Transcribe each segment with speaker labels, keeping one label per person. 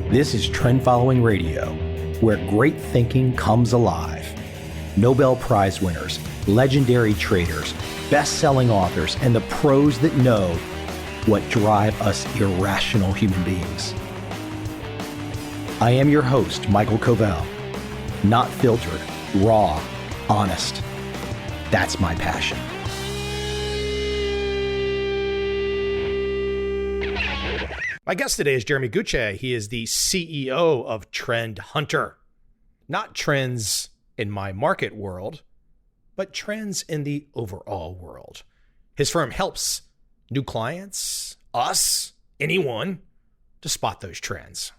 Speaker 1: This is Trend Following Radio, where great thinking comes alive. Nobel Prize winners, legendary traders, best-selling authors, and the pros that know what drive us irrational human beings. I am your host, MICHAEL COVEL. Not filtered, raw, honest. That's my passion. My guest today is Jeremy Gutsche. He is the CEO of Trend Hunter. Not trends in my market world, but trends in the overall world. His firm helps new clients, us, anyone, to spot those trends.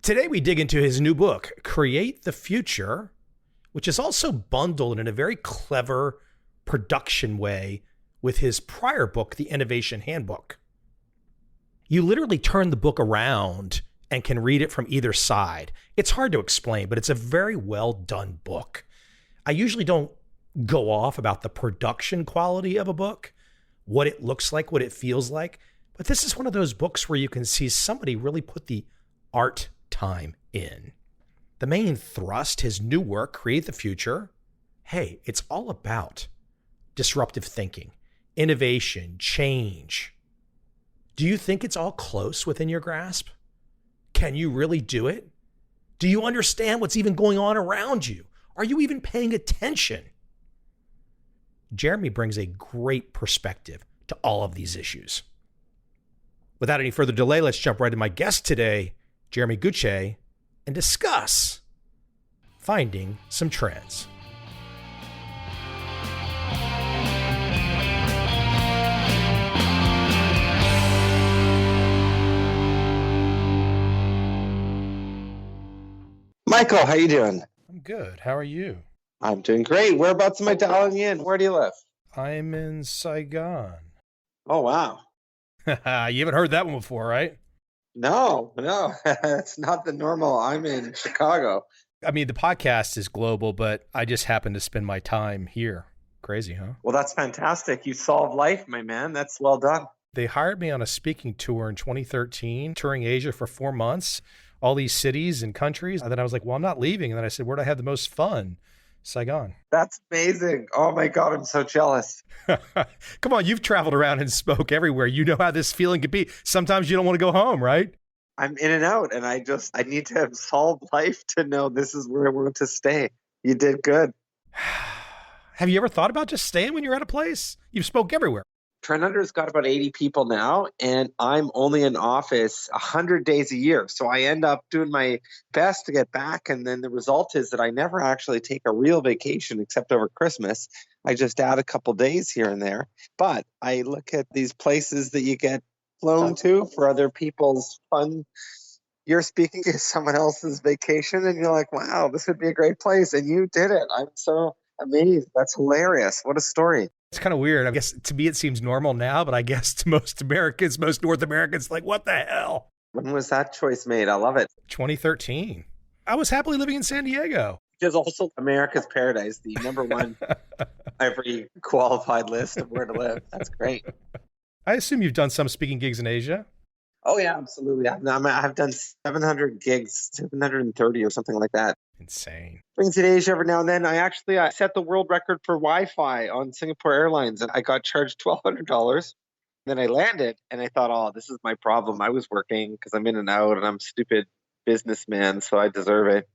Speaker 1: Today we dig into his new book, Create the Future, which is also bundled in a very clever production way with his prior book, The Innovation Handbook. You literally turn the book around and can read it from either side. It's hard to explain, but it's a very well done book. I usually don't go off about the production quality of a book, what it looks like, what it feels like, but this is one of those books where you can see somebody really put the art time in. The main thrust, his new work, Create the Future, hey, it's all about disruptive thinking, innovation, change. Do you think it's all close within your grasp? Can you really do it? Do you understand what's even going on around you? Are you even paying attention? Jeremy brings a great perspective to all of these issues. Without any further delay, let's jump right to my guest today, Jeremy Gutsche, and discuss finding some trends.
Speaker 2: Michael, how you doing?
Speaker 1: I'm good. How are you?
Speaker 2: I'm doing great. Whereabouts am I dialing you in? Where do you live?
Speaker 1: I'm in Saigon.
Speaker 2: Oh, wow.
Speaker 1: You haven't heard that one before, right?
Speaker 2: No. It's not the normal. I'm in Chicago.
Speaker 1: I mean, the podcast is global, but I just happen to spend my time here. Crazy, huh?
Speaker 2: Well, that's fantastic. You solved life, my man. That's well done.
Speaker 1: They hired me on a speaking tour in 2013, touring Asia for 4 months, all these cities and countries. And then I was like, well, I'm not leaving. And then I said, where'd I have the most fun? Saigon.
Speaker 2: That's amazing. Oh my God, I'm so jealous.
Speaker 1: Come on, you've traveled around and spoke everywhere. You know how this feeling could be. Sometimes you don't want to go home, right?
Speaker 2: I'm in and out, and I need to have solved life to know this is where we're going to stay. You did good.
Speaker 1: Have you ever thought about just staying when you're at a place? You've spoke everywhere.
Speaker 2: Trend Hunter's got about 80 people now, and I'm only in office 100 days a year. So I end up doing my best to get back. And then the result is that I never actually take a real vacation except over Christmas. I just add a couple days here and there. But I look at these places that you get flown to for other people's fun. You're speaking to someone else's vacation and you're like, wow, this would be a great place. And you did it. I'm so amazed. That's hilarious. What a story.
Speaker 1: It's kind of weird. I guess to me it seems normal now, but I guess to most Americans, most North Americans, like, what the hell?
Speaker 2: When was that choice made? I love it.
Speaker 1: 2013. I was happily living in San Diego.
Speaker 2: Which is also America's paradise, the number one every qualified list of where to live. That's great.
Speaker 1: I assume you've done some speaking gigs in Asia?
Speaker 2: Oh, yeah, absolutely. I've done 700 gigs, 730 or something like that.
Speaker 1: Insane.
Speaker 2: Brings it to Asia every now and then. I set the world record for Wi-Fi on Singapore Airlines, and I got charged $1,200. Then I landed, and I thought, oh, this is my problem. I was working because I'm in and out, and I'm a stupid businessman, so I deserve it.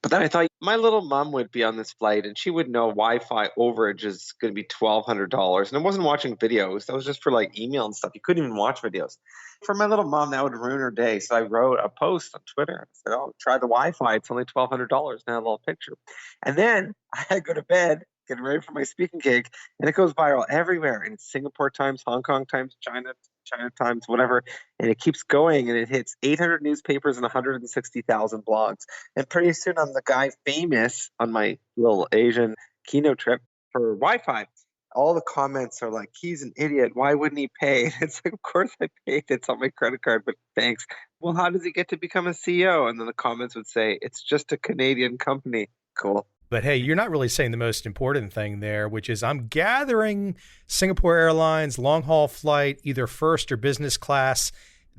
Speaker 2: But then I thought my little mom would be on this flight, and she would know Wi-Fi overage is going to be $1,200. And I wasn't watching videos. That was just for like email and stuff. You couldn't even watch videos. For my little mom, that would ruin her day. So I wrote a post on Twitter. I said, oh, try the Wi-Fi. It's only $1,200. And I had a little picture. And then I go to bed, getting ready for my speaking gig, and it goes viral everywhere. In Singapore Times, Hong Kong Times, China Times, whatever. And it keeps going, and it hits 800 newspapers and 160,000 blogs. And pretty soon I'm the guy famous on my little Asian keynote trip for Wi-Fi. All the comments are like, he's an idiot. Why wouldn't he pay? It's like, of course I paid. It's on my credit card, but thanks. Well, how does he get to become a CEO? And then the comments would say, it's just a Canadian company. Cool.
Speaker 1: But hey, you're not really saying the most important thing there, which is I'm gathering Singapore Airlines long haul flight, either first or business class.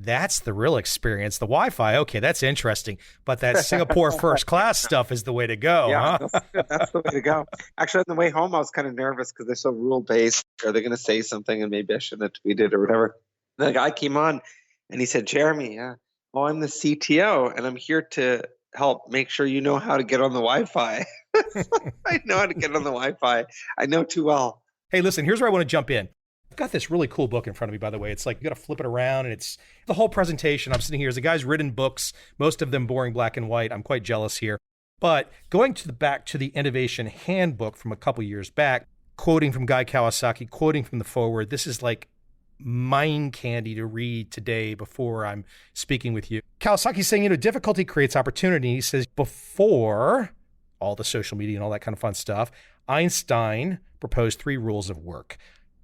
Speaker 1: That's the real experience. The Wi-Fi, okay, that's interesting. But that Singapore first class stuff is the way to go,
Speaker 2: Yeah,
Speaker 1: huh?
Speaker 2: that's the way to go. Actually, on the way home, I was kind of nervous because they're so rule-based. Are they going to say something and maybe I shouldn't have tweeted or whatever? The guy came on and he said, Jeremy, I'm the CTO and I'm here to help make sure you know how to get on the Wi-Fi. I know how to get on the Wi-Fi. I know too well.
Speaker 1: Hey, listen, here's where I want to jump in. I've got this really cool book in front of me, by the way. It's like you got to flip it around, and it's the whole presentation. I'm sitting here as a guy's written books, most of them boring black and white. I'm quite jealous here. But going to the back to the Innovation Handbook from a couple years back, quoting from Guy Kawasaki, quoting from the foreword, this is like mind candy to read today before I'm speaking with you. Kawasaki's saying, difficulty creates opportunity. He says, before all the social media and all that kind of fun stuff, Einstein proposed 3 rules of work.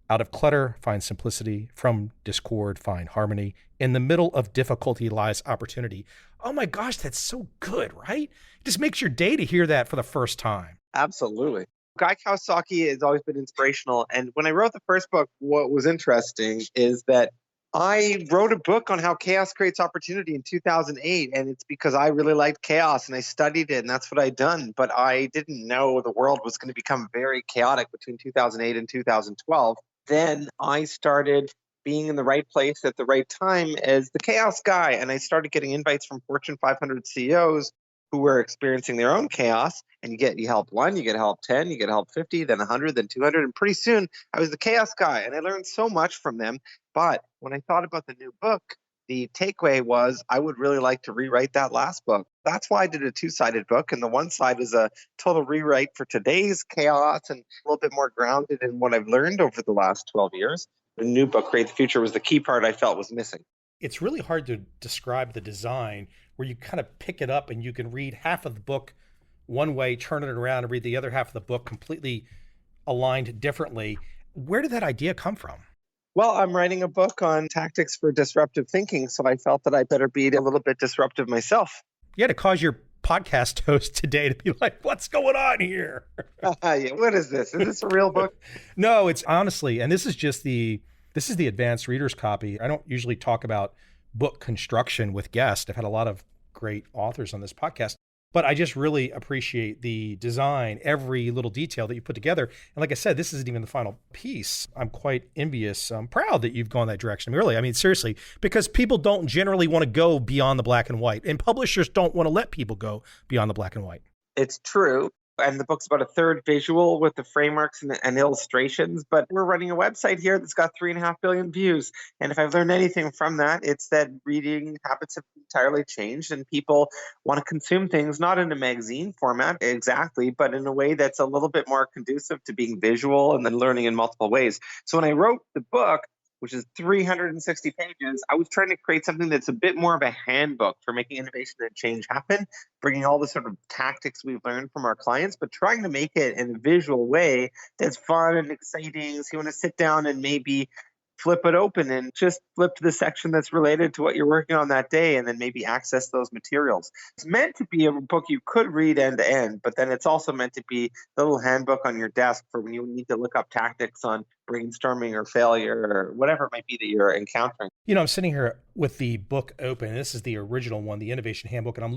Speaker 1: Out of clutter, find simplicity. From discord, find harmony. In the middle of difficulty lies opportunity. Oh my gosh, that's so good, right? It just makes your day to hear that for the first time.
Speaker 2: Absolutely. Guy Kawasaki has always been inspirational. And when I wrote the first book, what was interesting is that I wrote a book on how chaos creates opportunity in 2008. And it's because I really liked chaos and I studied it and that's what I'd done. But I didn't know the world was going to become very chaotic between 2008 and 2012. Then I started being in the right place at the right time as the chaos guy. And I started getting invites from Fortune 500 CEOs who were experiencing their own chaos. And you help 1, you get help 10, you get help 50, then 100, then 200. And pretty soon I was the chaos guy and I learned so much from them. But when I thought about the new book, the takeaway was I would really like to rewrite that last book. That's why I did a 2-sided book. And the one side is a total rewrite for today's chaos and a little bit more grounded in what I've learned over the last 12 years. The new book, Create the Future, was the key part I felt was missing.
Speaker 1: It's really hard to describe the design where you kind of pick it up and you can read half of the book one way, turn it around and read the other half of the book completely aligned differently. Where did that idea come from?
Speaker 2: Well, I'm writing a book on tactics for disruptive thinking, so I felt that I better be a little bit disruptive myself.
Speaker 1: You had to cause your podcast host today to be like, what's going on here?
Speaker 2: Yeah, what is this? Is this a real book?
Speaker 1: No, it's honestly, and this is the advanced reader's copy. I don't usually talk about book construction with guests. I've had a lot of great authors on this podcast, but I just really appreciate the design, every little detail that you put together. And like I said, this isn't even the final piece. I'm quite envious. I'm proud that you've gone that direction. I mean, seriously, because people don't generally want to go beyond the black and white, and publishers don't want to let people go beyond the black and white.
Speaker 2: It's true. And the book's about a third visual with the frameworks and illustrations. But we're running a website here that's got 3.5 billion views. And if I've learned anything from that, it's that reading habits have entirely changed and people want to consume things not in a magazine format exactly, but in a way that's a little bit more conducive to being visual and then learning in multiple ways. So when I wrote the book, which is 360 pages, I was trying to create something that's a bit more of a handbook for making innovation and change happen, bringing all the sort of tactics we've learned from our clients, but trying to make it in a visual way that's fun and exciting. So you want to sit down and maybe flip it open and just flip to the section that's related to what you're working on that day and then maybe access those materials. It's meant to be a book you could read end to end, but then it's also meant to be a little handbook on your desk for when you need to look up tactics on brainstorming or failure or whatever it might be that you're encountering.
Speaker 1: I'm sitting here with the book open. This is the original one, the Innovation Handbook, and I'm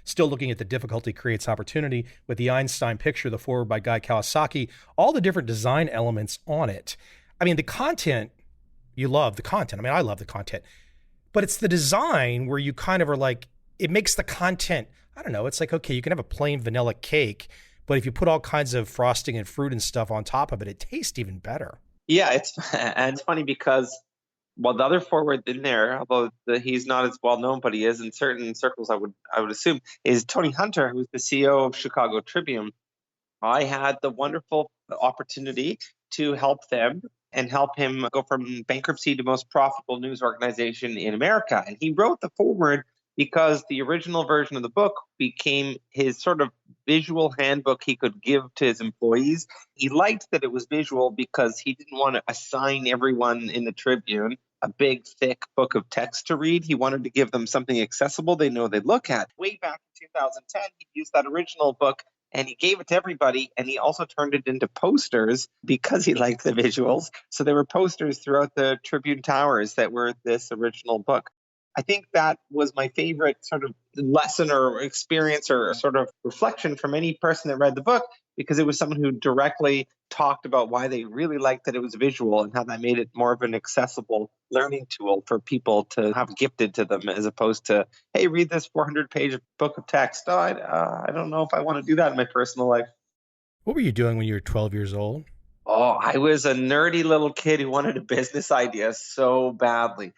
Speaker 1: still looking at the difficulty creates opportunity with the Einstein picture, the foreword by Guy Kawasaki, all the different design elements on it. I mean, the content, you love the content. I mean, I love the content, but it's the design where you kind of are like, it makes the content, I don't know, it's like, okay, you can have a plain vanilla cake, but if you put all kinds of frosting and fruit and stuff on top of it, it tastes even better.
Speaker 2: Yeah, it's funny because, well, the other forward in there, although he's not as well known, but he is in certain circles, I would assume, is Tony Hunter, who's the CEO of Chicago Tribune. I had the wonderful opportunity to help them and help him go from bankruptcy to most profitable news organization in America. And he wrote the foreword because the original version of the book became his sort of visual handbook he could give to his employees. He liked that it was visual because he didn't want to assign everyone in the Tribune a big, thick book of text to read. He wanted to give them something accessible they know they'd look at. Way back in 2010, he used that original book and he gave it to everybody. And he also turned it into posters because he liked the visuals. So there were posters throughout the Tribune Towers that were this original book. I think that was my favorite sort of lesson or experience or sort of reflection from any person that read the book, because it was someone who directly talked about why they really liked that it was visual and how that made it more of an accessible learning tool for people to have gifted to them, as opposed to, hey, read this 400-page book of text. Oh, I don't know if I want to do that in my personal life.
Speaker 1: What were you doing when you were 12 years old?
Speaker 2: Oh, I was a nerdy little kid who wanted a business idea so badly.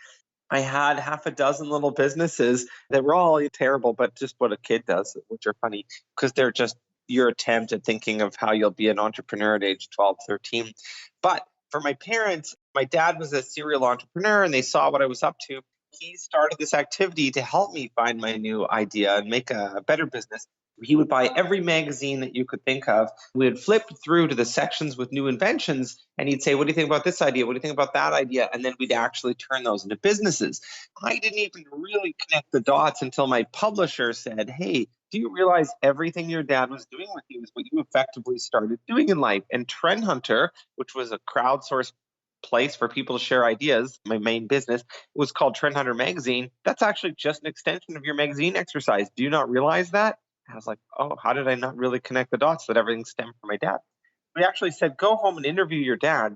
Speaker 2: I had half a dozen little businesses that were all terrible, but just what a kid does, which are funny because they're just your attempt at thinking of how you'll be an entrepreneur at age 12, 13. But for my parents, my dad was a serial entrepreneur and they saw what I was up to. He started this activity to help me find my new idea and make a better business. He would buy every magazine that you could think of. We would flip through to the sections with new inventions, and he'd say, what do you think about this idea? What do you think about that idea? And then we'd actually turn those into businesses. I didn't even really connect the dots until my publisher said, hey, do you realize everything your dad was doing with you is what you effectively started doing in life? And Trend Hunter, which was a crowdsourced place for people to share ideas, my main business, was called Trend Hunter Magazine. That's actually just an extension of your magazine exercise. Do you not realize that? I was like, oh, how did I not really connect the dots that everything stemmed from my dad? We actually said, go home and interview your dad,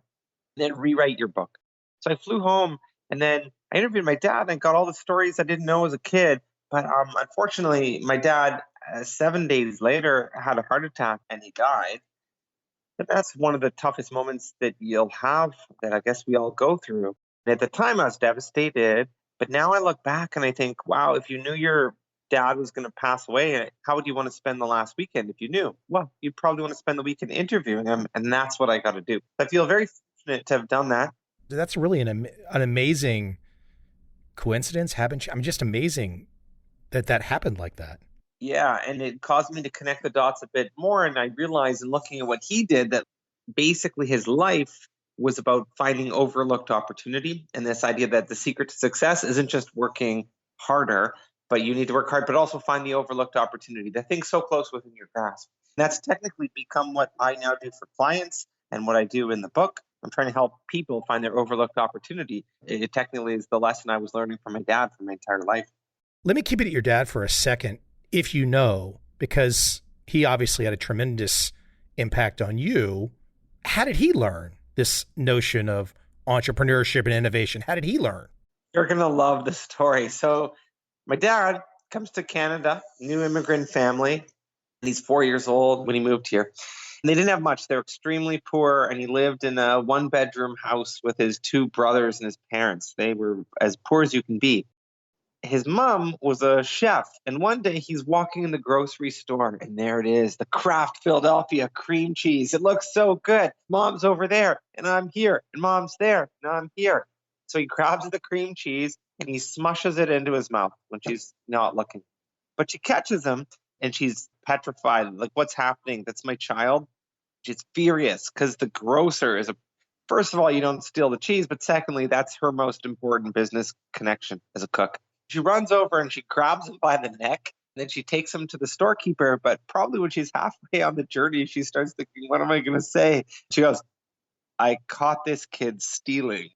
Speaker 2: then rewrite your book. So I flew home and then I interviewed my dad and I got all the stories I didn't know as a kid. But unfortunately, my dad, 7 days later, had a heart attack and he died. And that's one of the toughest moments that you'll have, that I guess we all go through. And at the time, I was devastated. But now I look back and I think, wow, if you knew your dad was going to pass away, how would you want to spend the last weekend if you knew? Well, you'd probably want to spend the weekend interviewing him. And that's what I got to do. I feel very fortunate to have done that.
Speaker 1: That's really an amazing coincidence. Haven't you? I mean, just amazing that happened like that.
Speaker 2: Yeah, and it caused me to connect the dots a bit more. And I realized in looking at what he did that basically his life was about finding overlooked opportunity. And this idea that the secret to success isn't just working harder, but you need to work hard, but also find the overlooked opportunity, the thing so close within your grasp. And that's technically become what I now do for clients and what I do in the book. I'm trying to help people find their overlooked opportunity. It technically is the lesson I was learning from my dad for my entire life.
Speaker 1: Let me keep it at your dad for a second, if you know, because he obviously had a tremendous impact on you. How did he learn this notion of entrepreneurship and innovation? How did he learn?
Speaker 2: You're going to love the story. So my dad comes to Canada, new immigrant family, and he's 4 years old when he moved here. And they didn't have much. They're extremely poor, and he lived in a one-bedroom house with his two brothers and his parents. They were as poor as you can be. His mom was a chef, and one day he's walking in the grocery store, and there it is, the Kraft Philadelphia cream cheese. It looks so good. Mom's over there, and I'm here, and Mom's there, and I'm here. So he grabs the cream cheese, and he smushes it into his mouth when she's not looking. But she catches him, and she's petrified. Like, what's happening? That's my child. She's furious because the grocer is first of all, you don't steal the cheese, but secondly, that's her most important business connection as a cook. She runs over and she grabs him by the neck. And then she takes him to the storekeeper. But probably when she's halfway on the journey, she starts thinking, what am I going to say? She goes, I caught this kid stealing.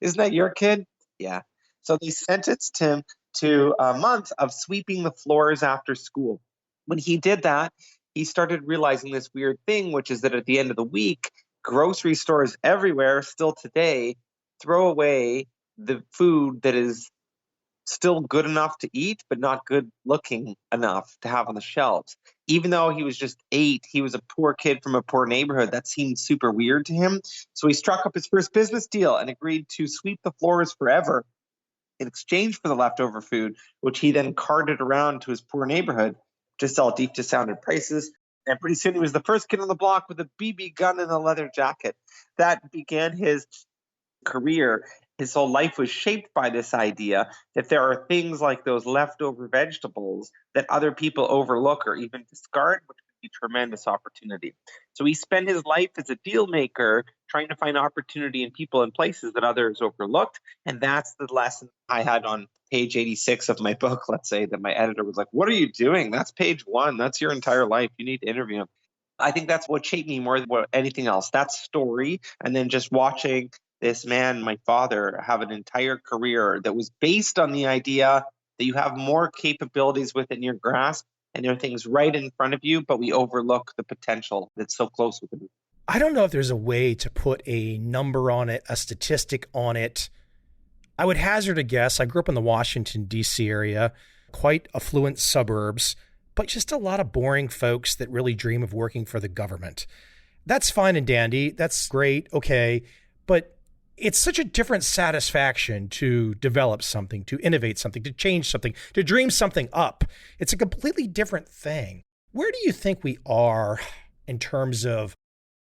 Speaker 2: Isn't that your kid? Yeah. So they sentenced him to a month of sweeping the floors after school. When he did that, he started realizing this weird thing, which is that at the end of the week, grocery stores everywhere, still today, throw away the food that is still good enough to eat, but not good looking enough to have on the shelves. Even though he was just 8, he was a poor kid from a poor neighborhood. That seemed super weird to him. So he struck up his first business deal and agreed to sweep the floors forever in exchange for the leftover food, which he then carted around to his poor neighborhood to sell deep discounted prices. And pretty soon he was the first kid on the block with a BB gun and a leather jacket. That began his career. His whole life was shaped by this idea that there are things like those leftover vegetables that other people overlook or even discard, which could a tremendous opportunity. So he spent his life as a deal maker trying to find opportunity in people and places that others overlooked. And that's the lesson I had on page 86 of my book, let's say, that my editor was like, what are you doing? That's page 1. That's your entire life. You need to interview him. I think that's what shaped me more than anything else. That story, and then just watching this man, my father, have an entire career that was based on the idea that you have more capabilities within your grasp and there are things right in front of you, but we overlook the potential that's so close within you.
Speaker 1: I don't know if there's a way to put a number on it, a statistic on it. I would hazard a guess. I grew up in the Washington, D.C. area, quite affluent suburbs, but just a lot of boring folks that really dream of working for the government. That's fine and dandy. That's great. Okay. But it's such a different satisfaction to develop something, to innovate something, to change something, to dream something up. It's a completely different thing. Where do you think we are in terms of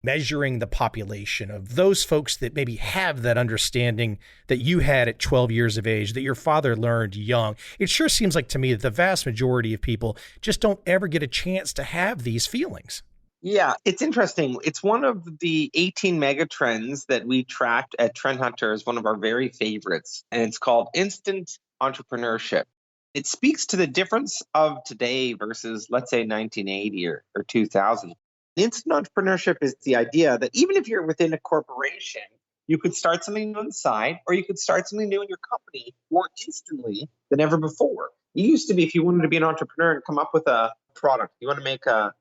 Speaker 1: measuring the population of those folks that maybe have that understanding that you had at 12 years of age, that your father learned young? It sure seems like to me that the vast majority of people just don't ever get a chance to have these feelings.
Speaker 2: Yeah, it's interesting. It's one of the 18 mega trends that we tracked at Trend Hunter as one of our very favorites, and it's called instant entrepreneurship. It speaks to the difference of today versus, let's say, 1980 or 2000. Instant entrepreneurship is the idea that even if you're within a corporation, you could start something new on the side, or you could start something new in your company more instantly than ever before. It used to be, if you wanted to be an entrepreneur and come up with a product, you want to make a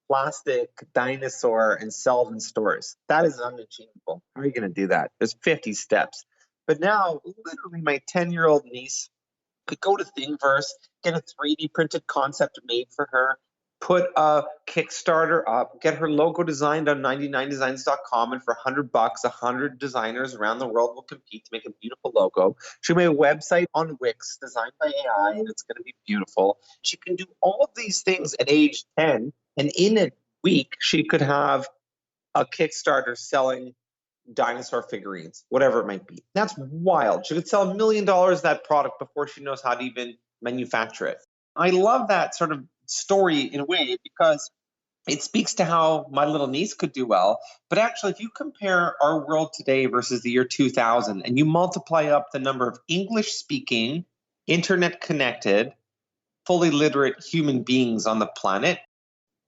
Speaker 2: plastic dinosaur and sell in stores. That is unachievable. How are you going to do that? There's 50 steps. But now, literally, my 10-year-old niece could go to Thingiverse, get a 3D printed concept made for her, put a Kickstarter up, get her logo designed on 99designs.com, and for $100, 100 designers around the world will compete to make a beautiful logo. She made a website on Wix designed by AI, and it's going to be beautiful. She can do all of these things at age 10, and in a week, she could have a Kickstarter selling dinosaur figurines, whatever it might be. That's wild. She could sell $1 million of that product before she knows how to even manufacture it. I love that sort of story in a way because it speaks to how my little niece could do well. But actually, if you compare our world today versus the year 2000 and you multiply up the number of English speaking, internet connected, fully literate human beings on the planet,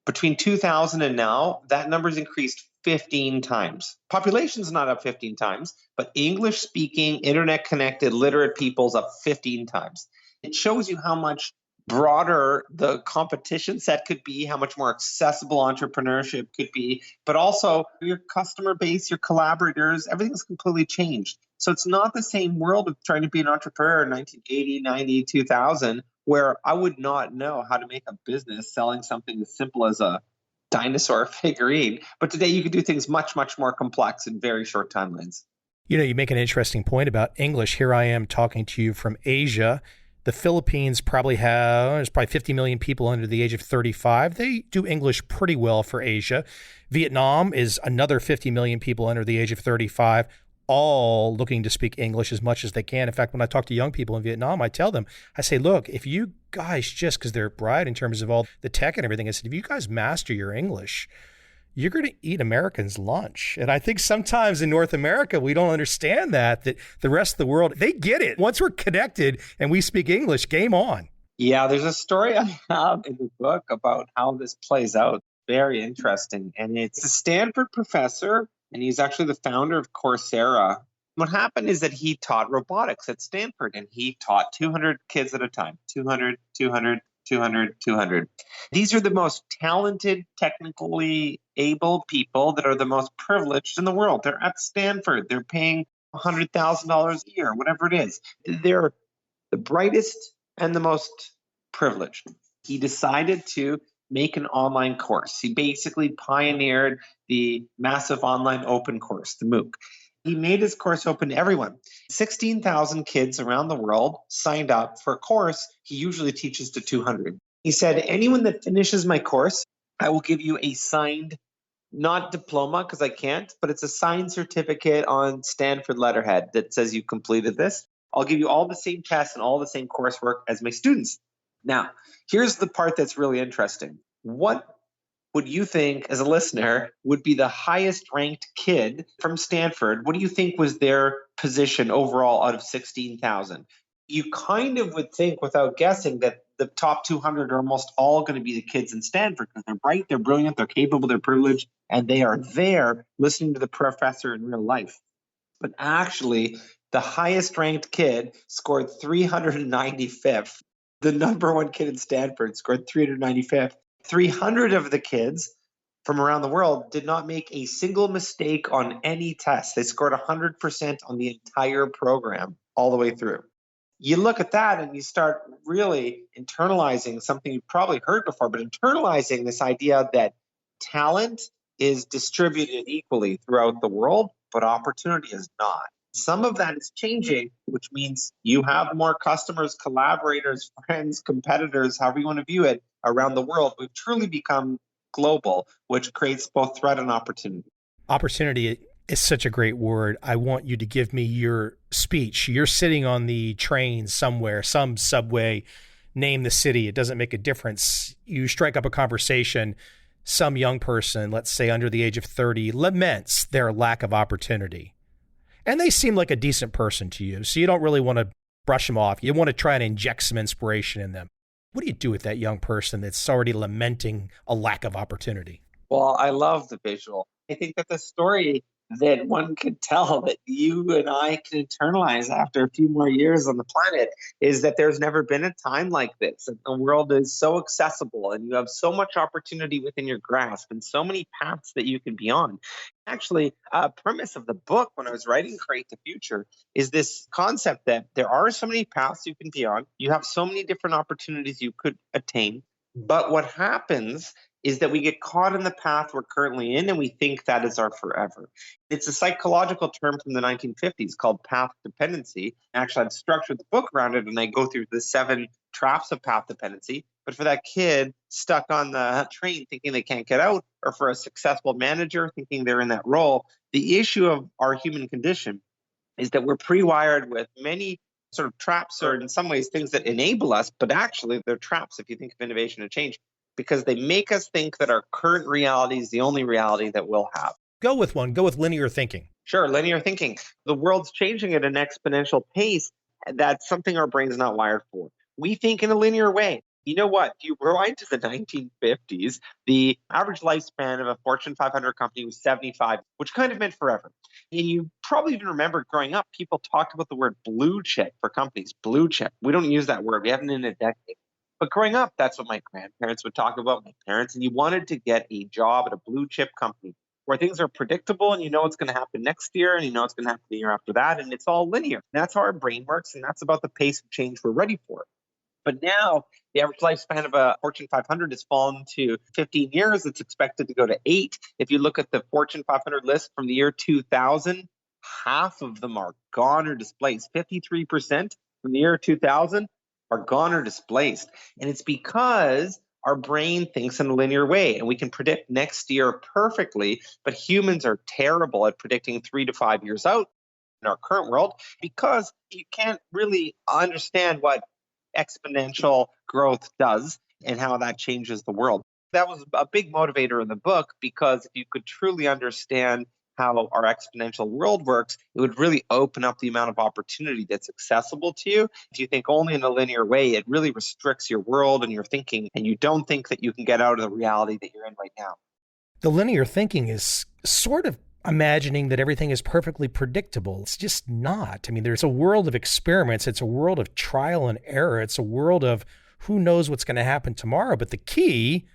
Speaker 2: between 2000 and now, that number's increased 15 times. Population's not up 15 times, but English speaking, internet connected, literate people's up 15 times. It shows you how much broader the competition set could be, how much more accessible entrepreneurship could be, but also your customer base, your collaborators, everything's completely changed. So it's not the same world of trying to be an entrepreneur in 1980, 90, 2000, where I would not know how to make a business selling something as simple as a dinosaur figurine. But today you can do things much, much more complex in very short timelines.
Speaker 1: You know, you make an interesting point about English. Here I am talking to you from Asia. The Philippines there's probably 50 million people under the age of 35. They do English pretty well for Asia. Vietnam is another 50 million people under the age of 35, all looking to speak English as much as they can. In fact, when I talk to young people in Vietnam, I tell them, I say, look, if you guys just, because they're bright in terms of all the tech and everything, I said, if you guys master your English, you're going to eat Americans' lunch. And I think sometimes in North America, we don't understand that the rest of the world, they get it. Once we're connected and we speak English, game on.
Speaker 2: Yeah, there's a story I have in the book about how this plays out. Very interesting. And it's a Stanford professor, and he's actually the founder of Coursera. What happened is that he taught robotics at Stanford, and he taught 200 kids at a time, 200, 200, 200, 200. These are the most talented, technically able people that are the most privileged in the world. They're at Stanford. They're paying $100,000 a year, whatever it is. They're the brightest and the most privileged. He decided to make an online course. He basically pioneered the massive online open course, the MOOC. He made his course open to everyone. 16,000 kids around the world signed up for a course he usually teaches to 200. He said, anyone that finishes my course, I will give you a signed, not diploma because I can't, but it's a signed certificate on Stanford letterhead that says you completed this. I'll give you all the same tests and all the same coursework as my students. Now, here's the part that's really interesting. What would you think, as a listener, would be the highest ranked kid from Stanford? What do you think was their position overall out of 16,000? You kind of would think, without guessing, that the top 200 are almost all going to be the kids in Stanford because they're bright, they're brilliant, they're capable, they're privileged, and they are there listening to the professor in real life. But actually, the highest ranked kid scored 395th. The number one kid in Stanford scored 395th. 300 of the kids from around the world did not make a single mistake on any test. They scored 100% on the entire program all the way through. You look at that and you start really internalizing something you've probably heard before, but internalizing this idea that talent is distributed equally throughout the world, but opportunity is not. Some of that is changing, which means you have more customers, collaborators, friends, competitors, however you want to view it, around the world. We've truly become global, which creates both threat and opportunity.
Speaker 1: Opportunity is such a great word. I want you to give me your speech. You're sitting on the train somewhere, some subway, name the city. It doesn't make a difference. You strike up a conversation. Some young person, let's say under the age of 30, laments their lack of opportunity. And they seem like a decent person to you, so you don't really want to brush them off. You want to try and inject some inspiration in them. What do you do with that young person that's already lamenting a lack of opportunity?
Speaker 2: Well, I love the visual. I think that the story that one could tell that you and I can internalize after a few more years on the planet is that there's never been a time like this. And the world is so accessible and you have so much opportunity within your grasp and so many paths that you can be on. Actually, a premise of the book when I was writing Create the Future is this concept that there are so many paths you can be on. You have so many different opportunities you could attain. But what happens is that we get caught in the path we're currently in and we think that is our forever. It's a psychological term from the 1950s called path dependency. Actually, I've structured the book around it and I go through the 7 traps of path dependency. But for that kid stuck on the train thinking they can't get out, or for a successful manager thinking they're in that role, the issue of our human condition is that we're pre-wired with many sort of traps, or in some ways things that enable us, but actually they're traps if you think of innovation and change, because they make us think that our current reality is the only reality that we'll have.
Speaker 1: Go with one. Go with linear thinking.
Speaker 2: Sure, linear thinking. The world's changing at an exponential pace. That's something our brain's not wired for. We think in a linear way. You know what? If you rewind to the 1950s, the average lifespan of a Fortune 500 company was 75, which kind of meant forever. And you probably even remember growing up, people talked about the word blue chip for companies. Blue chip. We don't use that word. We haven't in a decade. But growing up, that's what my grandparents would talk about, my parents. And you wanted to get a job at a blue chip company where things are predictable and you know what's going to happen next year and you know what's going to happen the year after that. And it's all linear. That's how our brain works. And that's about the pace of change we're ready for. But now the average lifespan of a Fortune 500 has fallen to 15 years. It's expected to go to 8. If you look at the Fortune 500 list from the year 2000, half of them are gone or displaced. 53% from the year 2000 are gone or displaced. And it's because our brain thinks in a linear way and we can predict next year perfectly, but humans are terrible at predicting 3 to 5 years out in our current world because you can't really understand what exponential growth does and how that changes the world. That was a big motivator in the book because if you could truly understand how our exponential world works, it would really open up the amount of opportunity that's accessible to you. If you think only in a linear way, it really restricts your world and your thinking, and you don't think that you can get out of the reality that you're in right now.
Speaker 1: The linear thinking is sort of imagining that everything is perfectly predictable. It's just not. I mean, there's a world of experiments. It's a world of trial and error. It's a world of who knows what's going to happen tomorrow. But the key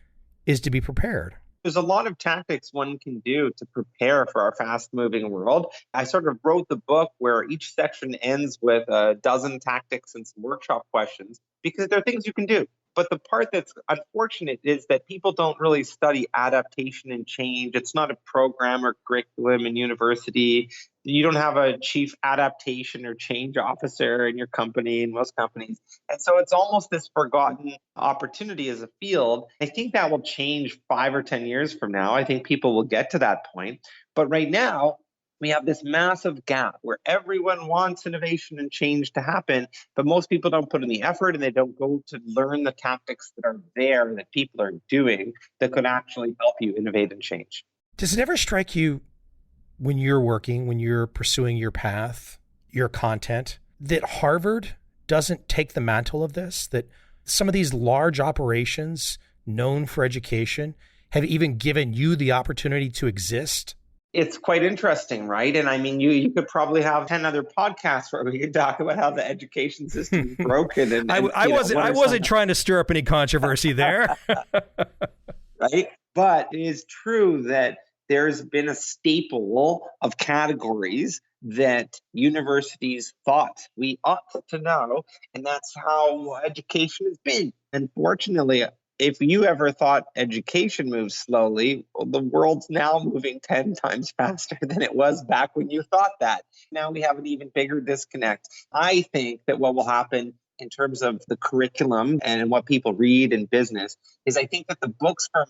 Speaker 1: is to be prepared.
Speaker 2: There's a lot of tactics one can do to prepare for our fast-moving world. I sort of wrote the book where each section ends with a dozen tactics and some workshop questions because there are things you can do. But the part that's unfortunate is that people don't really study adaptation and change. It's not a program or curriculum in university. You don't have a chief adaptation or change officer in your company, in most companies. And so it's almost this forgotten opportunity as a field. I think that will change 5 or 10 years from now. I think people will get to that point. But right now, We have this massive gap where everyone wants innovation and change to happen, but most people don't put in the effort and they don't go to learn the tactics that are there that people are doing that could actually help you innovate and change.
Speaker 1: Does it ever strike you when you're working, when you're pursuing your path, your content, that Harvard doesn't take the mantle of this, that some of these large operations known for education have even given you the opportunity to exist?
Speaker 2: It's quite interesting, right? And I mean, you could probably have 10 other podcasts where we could talk about how the education system is broken. And
Speaker 1: I wasn't trying to stir up any controversy there.
Speaker 2: Right? But it is true that there's been a staple of categories that universities thought we ought to know, and that's how education has been. Unfortunately, if you ever thought education moves slowly, well, the world's now moving 10 times faster than it was back when you thought that. Now we have an even bigger disconnect. I think that what will happen in terms of the curriculum and what people read in business is I think that the books from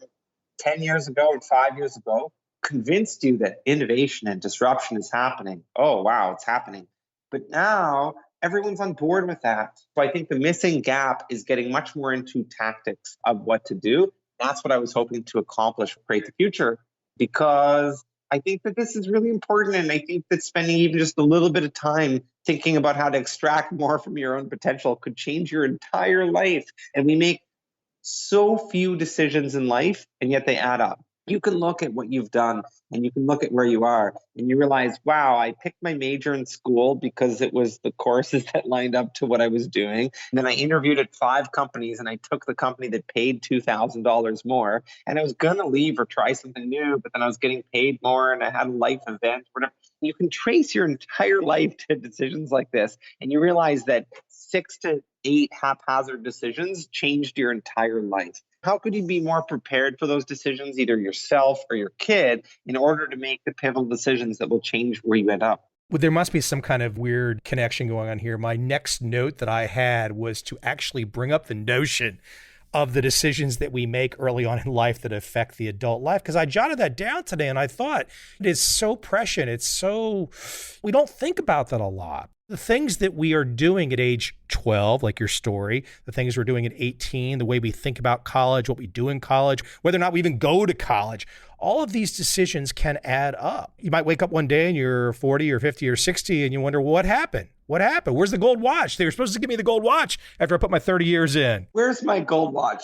Speaker 2: 10 years ago and 5 years ago convinced you that innovation and disruption is happening. Oh, wow, it's happening. But now everyone's on board with that. So I think the missing gap is getting much more into tactics of what to do. That's what I was hoping to accomplish with Create the Future, because I think that this is really important. And I think that spending even just a little bit of time thinking about how to extract more from your own potential could change your entire life. And we make so few decisions in life, and yet they add up. You can look at what you've done and you can look at where you are and you realize, wow, I picked my major in school because it was the courses that lined up to what I was doing. And then I interviewed at 5 companies and I took the company that paid $2,000 more. And I was going to leave or try something new, but then I was getting paid more and I had a life event, whatever. You can trace your entire life to decisions like this. And you realize that 6 to 8 haphazard decisions changed your entire life. How could you be more prepared for those decisions, either yourself or your kid, in order to make the pivotal decisions that will change where you end up?
Speaker 1: Well, there must be some kind of weird connection going on here. My next note that I had was to actually bring up the notion of the decisions that we make early on in life that affect the adult life. Because I jotted that down today and I thought it is so prescient. We don't think about that a lot. The things that we are doing at age 12, like your story, the things we're doing at 18, the way we think about college, what we do in college, whether or not we even go to college, all of these decisions can add up. You might wake up one day and you're 40 or 50 or 60 and you wonder, what happened? What happened? Where's the gold watch? They were supposed to give me the gold watch after I put my 30 years in.
Speaker 2: Where's my gold watch?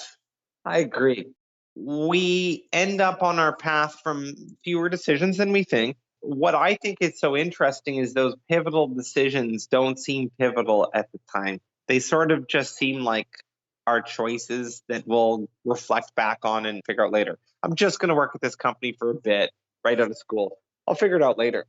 Speaker 2: I agree. We end up on our path from fewer decisions than we think. What I think is so interesting is those pivotal decisions don't seem pivotal at the time. They sort of just seem like our choices that we'll reflect back on and figure out later. I'm just going to work at this company for a bit right out of school. I'll figure it out later.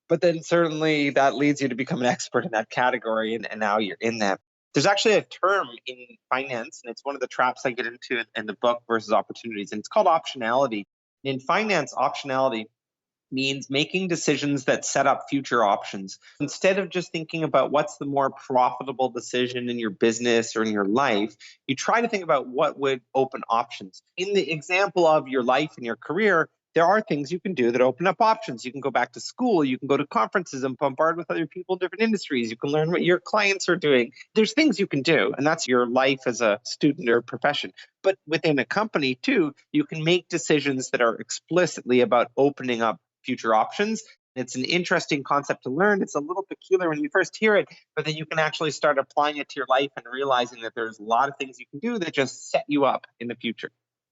Speaker 2: But then certainly that leads you to become an expert in that category, and now you're in that. There's actually a term in finance, and it's one of the traps I get into in the book, Versus Opportunities, and it's called optionality. In finance, optionality means making decisions that set up future options. Instead of just thinking about what's the more profitable decision in your business or in your life, you try to think about what would open options. In the example of your life and your career, there are things you can do that open up options. You can go back to school, you can go to conferences and bombard with other people in different industries. You can learn what your clients are doing. There's things you can do, and that's your life as a student or profession. But within a company too, you can make decisions that are explicitly about opening up future options. It's an interesting concept to learn. It's a little peculiar when you first hear it, but then you can actually start applying it to your life and realizing that there's a lot of things you can do that just set you up in the future.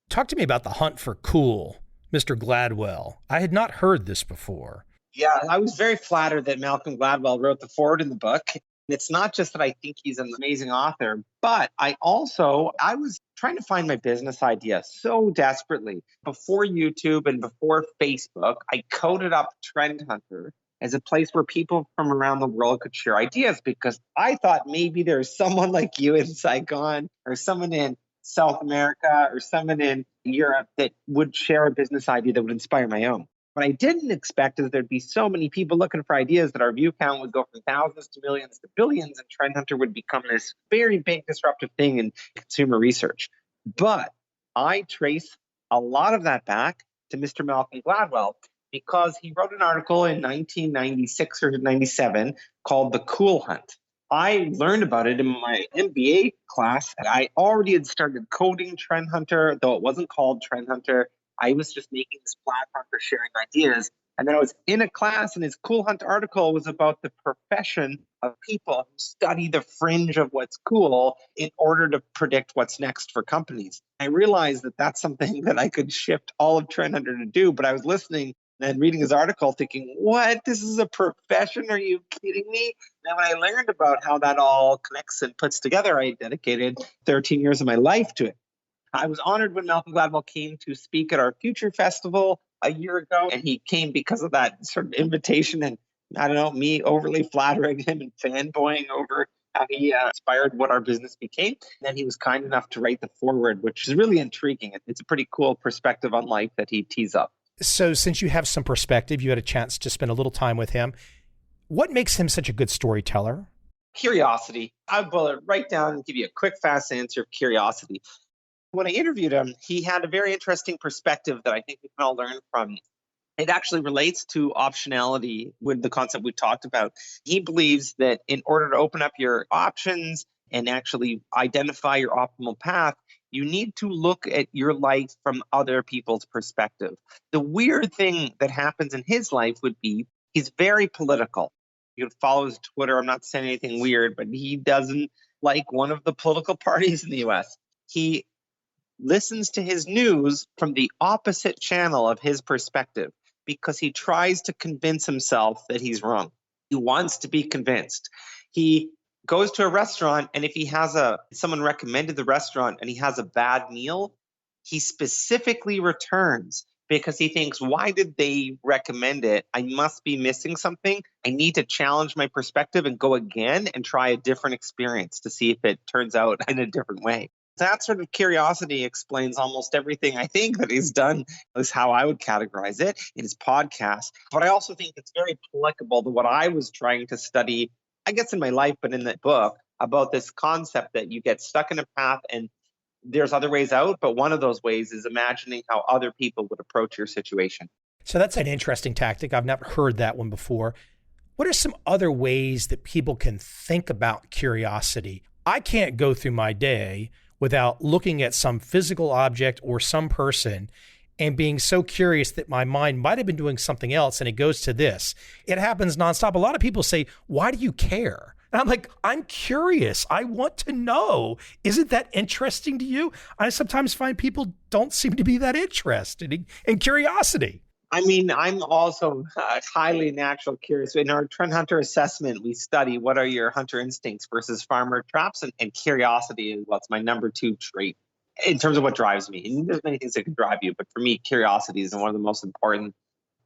Speaker 1: Talk to me about the hunt for cool, Mr. Gladwell. I had not heard this before.
Speaker 2: Yeah, I was very flattered that Malcolm Gladwell wrote the foreword in the book. It's not just that I think he's an amazing author, but I was trying to find my business idea so desperately. Before YouTube and before Facebook, I coded up Trend Hunter as a place where people from around the world could share ideas, because I thought maybe there's someone like you in Saigon or someone in South America or someone in Europe that would share a business idea that would inspire my own. What I didn't expect is there'd be so many people looking for ideas that our view count would go from thousands to millions to billions, and Trend Hunter would become this very big disruptive thing in consumer research. But I trace a lot of that back to Mr. Malcolm Gladwell. because he wrote an article in 1996 or 97 called The Cool Hunt. I learned about it in my MBA class. I already had started coding Trend Hunter, though it wasn't called Trend Hunter. I was just making this platform for sharing ideas. And then I was in a class, and his Cool Hunt article was about the profession of people who study the fringe of what's cool in order to predict what's next for companies. I realized that that's something that I could shift all of Trend Hunter to do, but I was listening and reading his article thinking, what? This is a profession? Are you kidding me? And when I learned about how that all connects and puts together, I dedicated 13 years of my life to it. I was honored when Malcolm Gladwell came to speak at our Future Festival a year ago, and he came because of that sort of invitation and, I don't know, me overly flattering him and fanboying over how he inspired what our business became. And then he was kind enough to write the foreword, which is really intriguing. It's a pretty cool perspective on life that he tees up.
Speaker 1: So since you have some perspective, you had a chance to spend a little time with him. What makes him such a good storyteller?
Speaker 2: Curiosity. I'll boil it right down and give you a quick, fast answer of curiosity. When I interviewed him, he had a very interesting perspective that I think we can all learn from. It actually relates to optionality with the concept we talked about. He believes that in order to open up your options and actually identify your optimal path, you need to look at your life from other people's perspective. The weird thing that happens in his life would be he's very political. You can follow his Twitter. I'm not saying anything weird, but he doesn't like one of the political parties in the US. He listens to his news from the opposite channel of his perspective because he tries to convince himself that he's wrong. He wants to be convinced. He goes to a restaurant, and if he has someone recommended the restaurant and he has a bad meal, he specifically returns because he thinks, why did they recommend it? I must be missing something. I need to challenge my perspective and go again and try a different experience to see if it turns out in a different way. That sort of curiosity explains almost everything I think that he's done, is how I would categorize it in his podcast. But I also think it's very applicable to what I was trying to study, I guess in my life, but in the book, about this concept that you get stuck in a path and there's other ways out. But one of those ways is imagining how other people would approach your situation.
Speaker 1: So that's an interesting tactic. I've never heard that one before. What are some other ways that people can think about curiosity? I can't go through my day without looking at some physical object or some person and being so curious that my mind might have been doing something else, and it goes to this. It happens nonstop. A lot of people say, why do you care? And I'm like, I'm curious. I want to know. Isn't that interesting to you? I sometimes find people don't seem to be that interested in curiosity.
Speaker 2: I mean, I'm also highly natural curious. In our Trend Hunter assessment, we study what are your hunter instincts versus farmer traps, and curiosity is what's my number 2 trait in terms of what drives me. And there's many things that can drive you, but for me, curiosity is one of the most important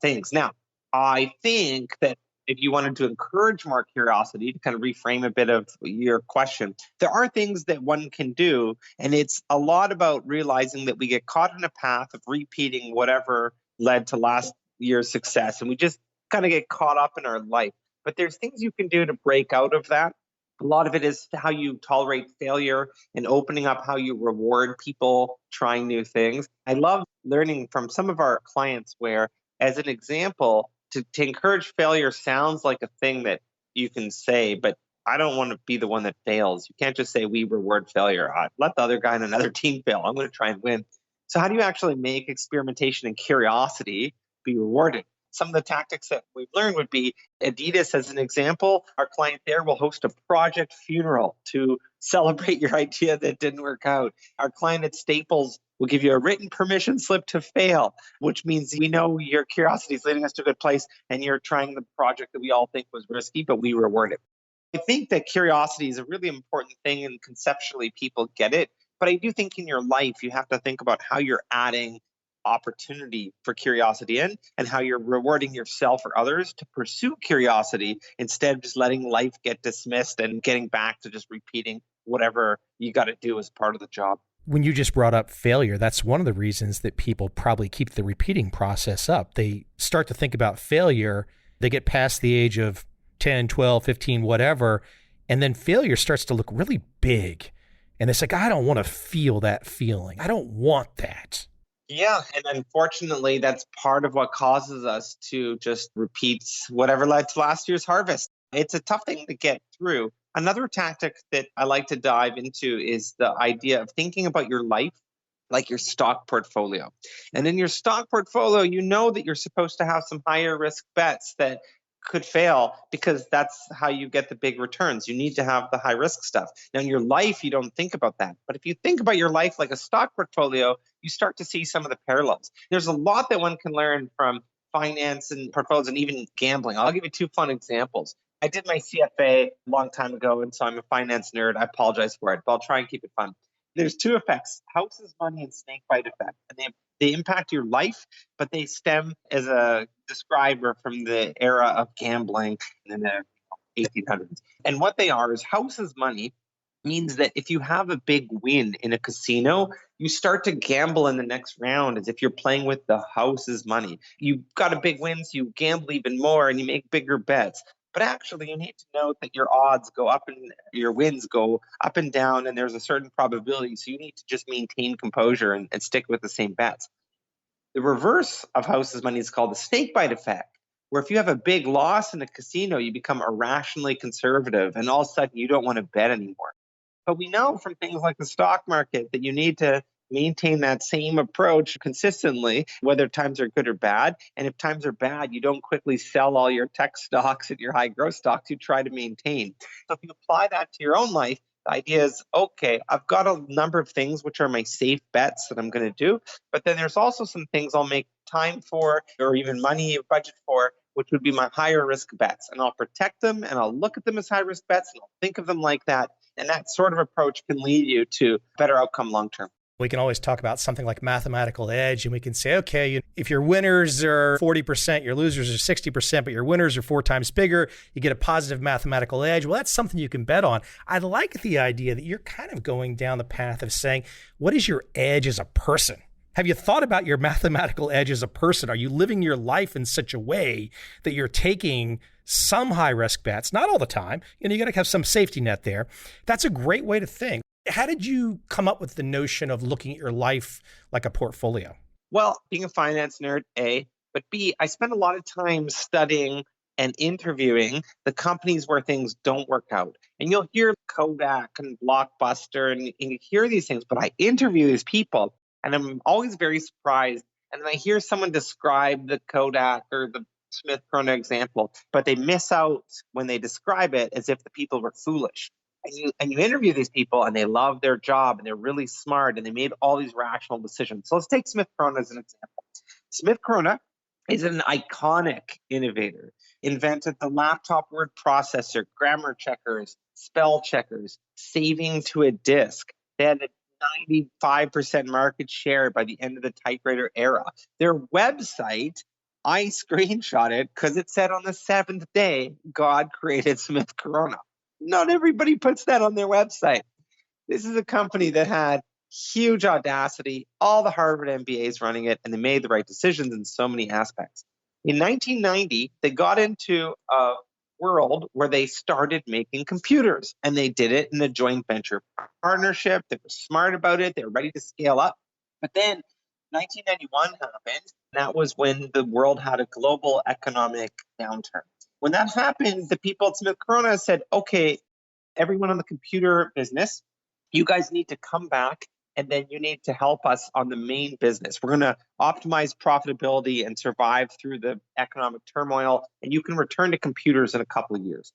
Speaker 2: things. Now, I think that if you wanted to encourage more curiosity, to kind of reframe a bit of your question, there are things that one can do, and it's a lot about realizing that we get caught in a path of repeating whatever led to last year's success. And we just kind of get caught up in our life. But there's things you can do to break out of that. A lot of it is how you tolerate failure and opening up how you reward people trying new things. I love learning from some of our clients where, as an example, to encourage failure sounds like a thing that you can say, but I don't want to be the one that fails. You can't just say we reward failure. Let the other guy on another team fail. I'm going to try and win. So how do you actually make experimentation and curiosity be rewarded? Some of the tactics that we've learned would be Adidas, as an example. Our client there will host a project funeral to celebrate your idea that didn't work out. Our client at Staples will give you a written permission slip to fail, which means we know your curiosity is leading us to a good place and you're trying the project that we all think was risky, but we reward it. I think that curiosity is a really important thing, and conceptually people get it. But I do think in your life, you have to think about how you're adding opportunity for curiosity in and how you're rewarding yourself or others to pursue curiosity instead of just letting life get dismissed and getting back to just repeating whatever you got to do as part of the job.
Speaker 1: When you just brought up failure, that's one of the reasons that people probably keep the repeating process up. They start to think about failure. They get past the age of 10, 12, 15, whatever, and then failure starts to look really big. And it's like, I don't want to feel that feeling. I don't want that.
Speaker 2: Yeah. And unfortunately, that's part of what causes us to just repeat whatever led to last year's harvest. It's a tough thing to get through. Another tactic that I like to dive into is the idea of thinking about your life like your stock portfolio. And in your stock portfolio, you know that you're supposed to have some higher risk bets that could fail because that's how you get the big returns. You need to have the high risk stuff. Now, in your life, you don't think about that. But if you think about your life like a stock portfolio, you start to see some of the parallels. There's a lot that one can learn from finance and portfolios and even gambling. I'll give you two fun examples. I did my CFA a long time ago, and so I'm a finance nerd. I apologize for it, but I'll try and keep it fun. There's two effects: houses, money, and snake bite effect. And they impact your life, but they stem as a describer from the era of gambling in the 1800s. And what they are is houses, money means that if you have a big win in a casino, you start to gamble in the next round as if you're playing with the house's money. You've got a big win, so you gamble even more and you make bigger bets. But actually, you need to note that your odds go up and your wins go up and down, and there's a certain probability. So you need to just maintain composure and stick with the same bets. The reverse of house's money is called the snake bite effect, where if you have a big loss in a casino, you become irrationally conservative, and all of a sudden you don't want to bet anymore. But we know from things like the stock market that you need to maintain that same approach consistently, whether times are good or bad. And if times are bad, you don't quickly sell all your tech stocks and your high growth stocks. You try to maintain. So if you apply that to your own life, the idea is, okay, I've got a number of things which are my safe bets that I'm going to do. But then there's also some things I'll make time for or even money budget for, which would be my higher risk bets. And I'll protect them and I'll look at them as high risk bets and I'll think of them like that. And that sort of approach can lead you to better outcome long term.
Speaker 1: We can always talk about something like mathematical edge, and we can say, okay, if your winners are 40%, your losers are 60%, but your winners are 4 times bigger, you get a positive mathematical edge. Well, that's something you can bet on. I like the idea that you're kind of going down the path of saying, what is your edge as a person? Have you thought about your mathematical edge as a person? Are you living your life in such a way that you're taking some high risk bets, not all the time, you got to have some safety net there. That's a great way to think. How did you come up with the notion of looking at your life like a portfolio?
Speaker 2: Well, being a finance nerd, A, but B, I spent a lot of time studying and interviewing the companies where things don't work out. And you'll hear Kodak and Blockbuster and you hear these things, but I interview these people and I'm always very surprised. And then I hear someone describe the Kodak or the Smith Corona example, but they miss out when they describe it as if the people were foolish. And you interview these people and they love their job and they're really smart and they made all these rational decisions. So let's take Smith Corona as an example. Smith Corona is an iconic innovator, invented the laptop word processor, grammar checkers, spell checkers, saving to a disk. They had a 95% market share by the end of the typewriter era. Their website, I screenshot it because it said on the 7th day, God created Smith Corona. Not everybody puts that on their website. This is a company that had huge audacity, all the Harvard MBAs running it, and they made the right decisions in so many aspects. In 1990, they got into a world where they started making computers, and they did it in a joint venture partnership. They were smart about it. They were ready to scale up. But then 1991 happened. That was when the world had a global economic downturn. When that happened, the people at Smith Corona said, okay, everyone on the computer business, you guys need to come back and then you need to help us on the main business. We're going to optimize profitability and survive through the economic turmoil, and you can return to computers in a couple of years.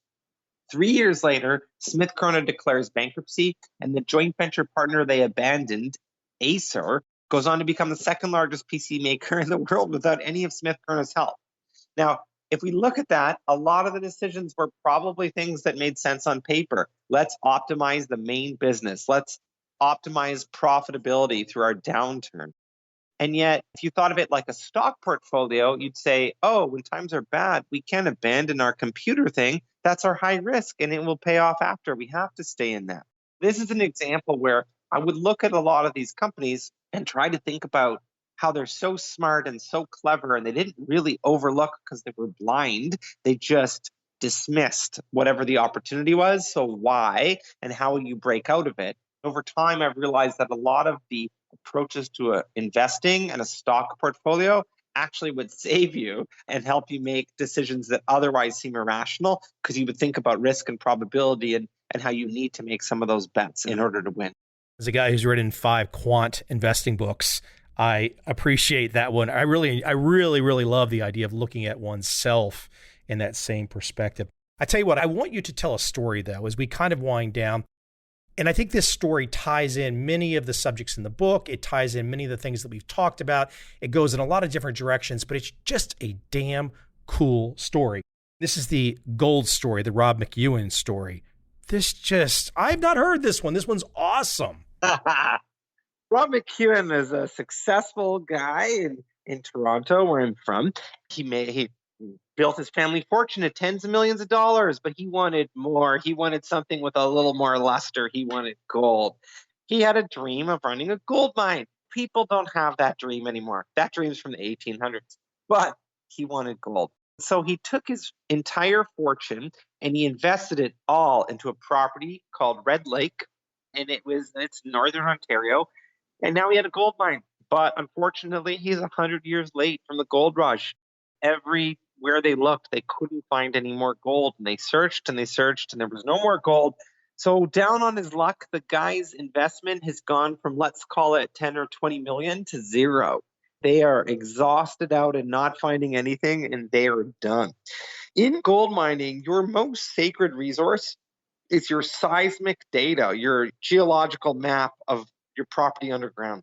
Speaker 2: 3 years later, Smith Corona declares bankruptcy, and the joint venture partner they abandoned, Acer, goes on to become the second largest PC maker in the world without any of Smith Corona's help. Now, if we look at that, a lot of the decisions were probably things that made sense on paper. Let's optimize the main business. Let's optimize profitability through our downturn. And yet, if you thought of it like a stock portfolio, you'd say, oh, when times are bad, we can't abandon our computer thing. That's our high risk and it will pay off after. We have to stay in that. This is an example where I would look at a lot of these companies and try to think about how they're so smart and so clever, and they didn't really overlook because they were blind. They just dismissed whatever the opportunity was. So why and how will you break out of it? Over time, I've realized that a lot of the approaches to investing and a stock portfolio actually would save you and help you make decisions that otherwise seem irrational, because you would think about risk and probability and how you need to make some of those bets in order to win.
Speaker 1: As a guy who's written 5 quant investing books, I appreciate that one. I really love the idea of looking at oneself in that same perspective. I tell you what, I want you to tell a story, though, as we kind of wind down. And I think this story ties in many of the subjects in the book. It ties in many of the things that we've talked about. It goes in a lot of different directions, but it's just a damn cool story. This is the gold story, the Rob McEwen story. I've not heard this one. This one's awesome.
Speaker 2: Rob McEwen is a successful guy in Toronto, where I'm from. He built his family fortune at tens of millions of dollars, but he wanted more. He wanted something with a little more luster. He wanted gold. He had a dream of running a gold mine. People don't have that dream anymore. That dream's from the 1800s, but he wanted gold. So he took his entire fortune and he invested it all into a property called Red Lake, and it's northern Ontario. And now he had a gold mine, but unfortunately, he's 100 years late from the gold rush. Everywhere they looked, they couldn't find any more gold, and they searched and they searched, and there was no more gold. So down on his luck, the guy's investment has gone from, let's call it 10 or 20 million to zero. They are exhausted out and not finding anything, and they are done. In gold mining, your most sacred resource is your seismic data, your geological map of your property underground,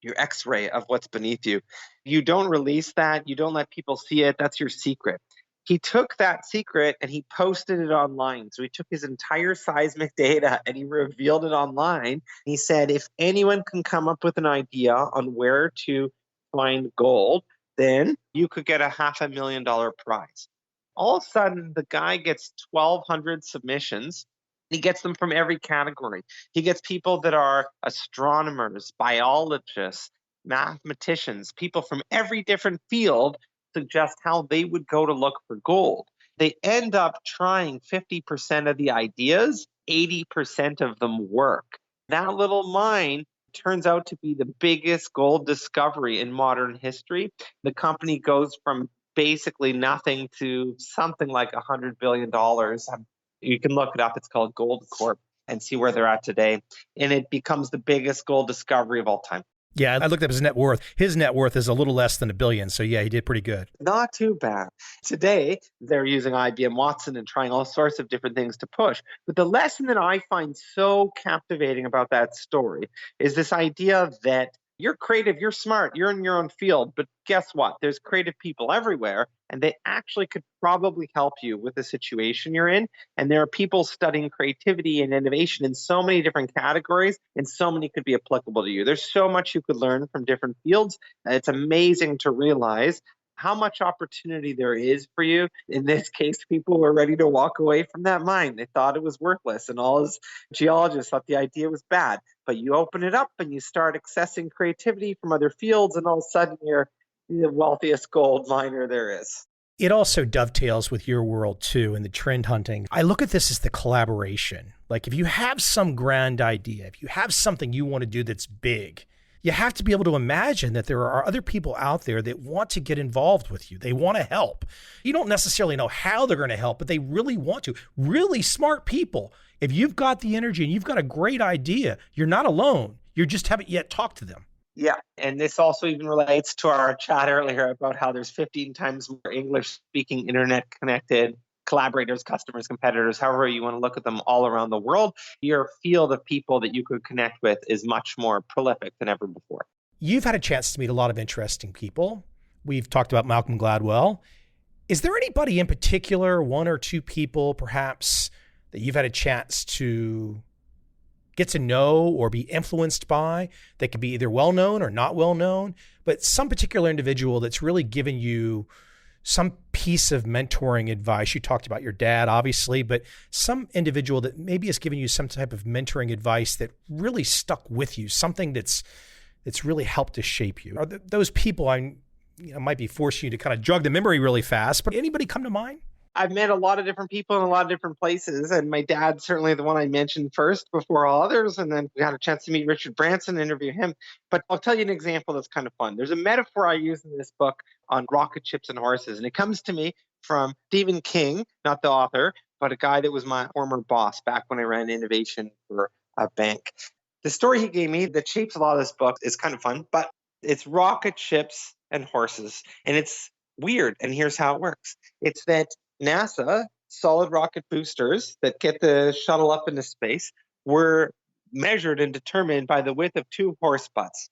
Speaker 2: your X-ray of what's beneath you. You don't release that. You don't let people see it. That's your secret. He took that secret and he posted it online. So he took his entire seismic data and he revealed it online. He said, if anyone can come up with an idea on where to find gold, then you could get a $500,000 prize. All of a sudden, the guy gets 1,200 submissions. He gets them from every category. He gets people that are astronomers, biologists, mathematicians, people from every different field suggest how they would go to look for gold. They end up trying 50% of the ideas, 80% of them work. That little mine turns out to be the biggest gold discovery in modern history. The company goes from basically nothing to something like $100 billion. You can look it up. It's called Gold Corp, and see where they're at today. And it becomes the biggest gold discovery of all time.
Speaker 1: Yeah, I looked up his net worth. His net worth is a little less than $1 billion. So yeah, he did pretty good.
Speaker 2: Not too bad. Today, they're using IBM Watson and trying all sorts of different things to push. But the lesson that I find so captivating about that story is this idea that you're creative, you're smart, you're in your own field, but guess what? There's creative people everywhere, and they actually could probably help you with the situation you're in. And there are people studying creativity and innovation in so many different categories, and so many could be applicable to you. There's so much you could learn from different fields. It's amazing to realize how much opportunity there is for you. In this case, people were ready to walk away from that mine. They thought it was worthless, and all his geologists thought the idea was bad. But you open it up and you start accessing creativity from other fields, and all of a sudden you're the wealthiest gold miner there is.
Speaker 1: It also dovetails with your world too, in the trend hunting. I look at this as the collaboration. Like if you have some grand idea, if you have something you want to do that's big, you have to be able to imagine that there are other people out there that want to get involved with you. They want to help. You don't necessarily know how they're going to help, but they really want to. Really smart people. If you've got the energy and you've got a great idea, you're not alone. You just haven't yet talked to them.
Speaker 2: Yeah, and this also even relates to our chat earlier about how there's 15 times more English-speaking, internet-connected collaborators, customers, competitors, however you want to look at them all around the world. Your field of people that you could connect with is much more prolific than ever before.
Speaker 1: You've had a chance to meet a lot of interesting people. We've talked about Malcolm Gladwell. Is there anybody in particular, one or two people perhaps, that you've had a chance to get to know or be influenced by that could be either well-known or not well-known, but some particular individual that's really given you some piece of mentoring advice? You talked about your dad, obviously, but some individual that maybe has given you some type of mentoring advice that really stuck with you, something that's really helped to shape you. Are those people might be forcing you to kind of jog the memory really fast, but anybody come to mind?
Speaker 2: I've met a lot of different people in a lot of different places, and my dad's certainly the one I mentioned first before all others, and then we had a chance to meet Richard Branson, interview him. But I'll tell you an example that's kind of fun. There's a metaphor I use in this book on rocket ships and horses, and it comes to me from Stephen King, not the author, but a guy that was my former boss back when I ran innovation for a bank. The story he gave me that shapes a lot of this book is kind of fun, but it's rocket ships and horses, and it's weird, and here's how it works. It's that NASA solid rocket boosters that get the shuttle up into space were measured and determined by the width of 2 horse butts.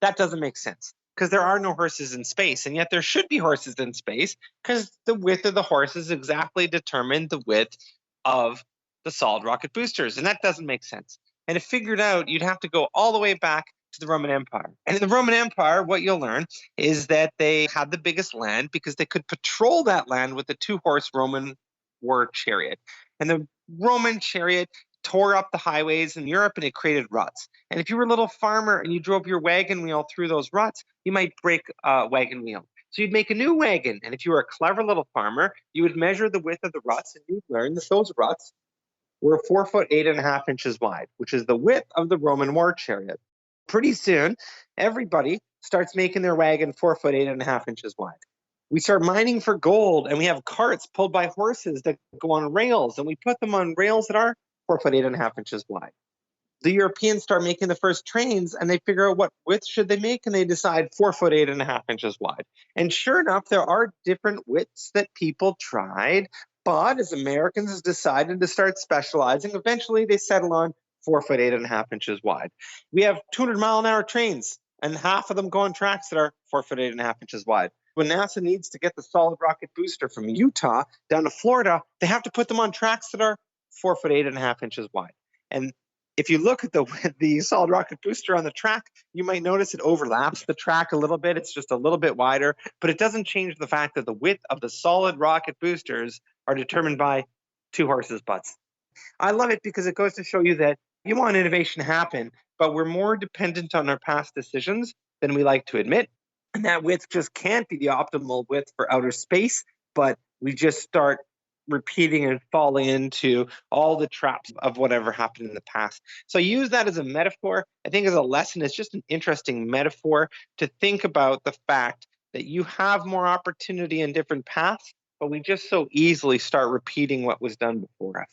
Speaker 2: That doesn't make sense because there are no horses in space, and yet there should be horses in space because the width of the horses exactly determined the width of the solid rocket boosters, and that doesn't make sense. And to figure it out, you'd have to go all the way back to the Roman Empire. And in the Roman Empire, what you'll learn is that they had the biggest land because they could patrol that land with the 2-horse Roman war chariot. And the Roman chariot tore up the highways in Europe and it created ruts. And if you were a little farmer and you drove your wagon wheel through those ruts, you might break a wagon wheel. So you'd make a new wagon. And if you were a clever little farmer, you would measure the width of the ruts and you'd learn that those ruts were 4 foot 8.5 inches wide, which is the width of the Roman war chariot. Pretty soon, everybody starts making their wagon 4 foot 8.5 inches wide. We start mining for gold, and we have carts pulled by horses that go on rails, and we put them on rails that are 4 foot 8.5 inches wide. The Europeans start making the first trains, and they figure out what width should they make, and they decide 4 foot 8.5 inches wide. And sure enough, there are different widths that people tried, but as Americans decided to start specializing, eventually they settle on 4 foot 8.5 inches wide. We have 200-mile-an-hour trains, and half of them go on tracks that are 4 foot 8.5 inches wide. When NASA needs to get the solid rocket booster from Utah down to Florida, they have to put them on tracks that are 4 foot 8.5 inches wide. And if you look at the solid rocket booster on the track, you might notice it overlaps the track a little bit. It's just a little bit wider, but it doesn't change the fact that the width of the solid rocket boosters are determined by 2 horses' butts. I love it because it goes to show you that you want innovation to happen, but we're more dependent on our past decisions than we like to admit. And that width just can't be the optimal width for outer space, but we just start repeating and falling into all the traps of whatever happened in the past. So I use that as a metaphor. I think as a lesson, it's just an interesting metaphor to think about the fact that you have more opportunity in different paths, but we just so easily start repeating what was done before us.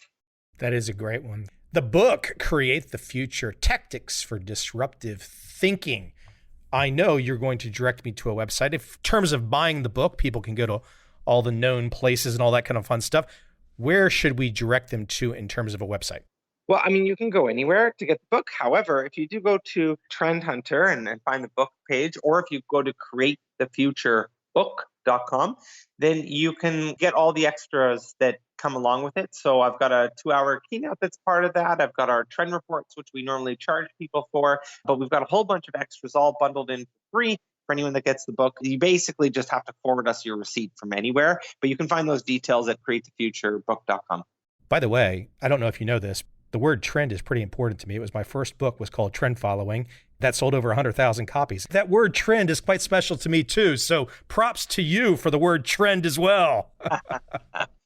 Speaker 1: That is a great one. The book, Create the Future, Tactics for Disruptive Thinking. I know you're going to direct me to a website. In terms of buying the book, people can go to all the known places and all that kind of fun stuff. Where should we direct them to in terms of a website?
Speaker 2: Well, I mean, you can go anywhere to get the book. However, if you do go to Trend Hunter and find the book page, or if you go to createthefuturebook.com, then you can get all the extras that come along with it. So I've got a 2-hour keynote that's part of that. I've got our trend reports, which we normally charge people for, but we've got a whole bunch of extras all bundled in for free for anyone that gets the book. You basically just have to forward us your receipt from anywhere, but you can find those details at createthefuturebook.com.
Speaker 1: By the way, I don't know if you know this, the word trend is pretty important to me. It was my first book, was called Trend Following. That sold over 100,000 copies. That word trend is quite special to me too. So props to you for the word trend as well.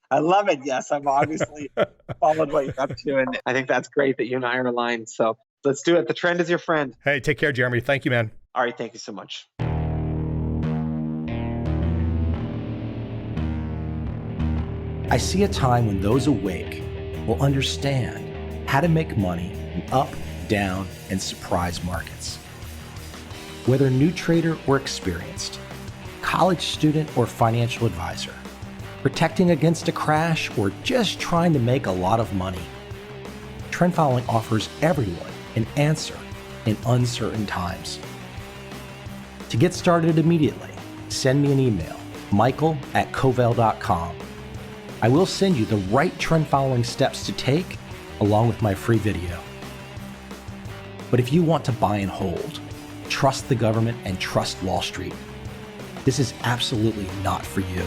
Speaker 2: I love it. Yes, I've obviously followed what you're up to, and I think that's great that you and I are aligned. So let's do it. The trend is your friend.
Speaker 1: Hey, take care, Jeremy. Thank you, man.
Speaker 2: All right. Thank you so much.
Speaker 3: I see a time when those awake will understand how to make money in up, down, and surprise markets. Whether new trader or experienced, college student or financial advisor, protecting against a crash or just trying to make a lot of money, Trend Following offers everyone an answer in uncertain times. To get started immediately, send me an email, michael@covel.com. I will send you the right trend following steps to take along with my free video. But if you want to buy and hold, trust the government and trust Wall Street, this is absolutely not for you.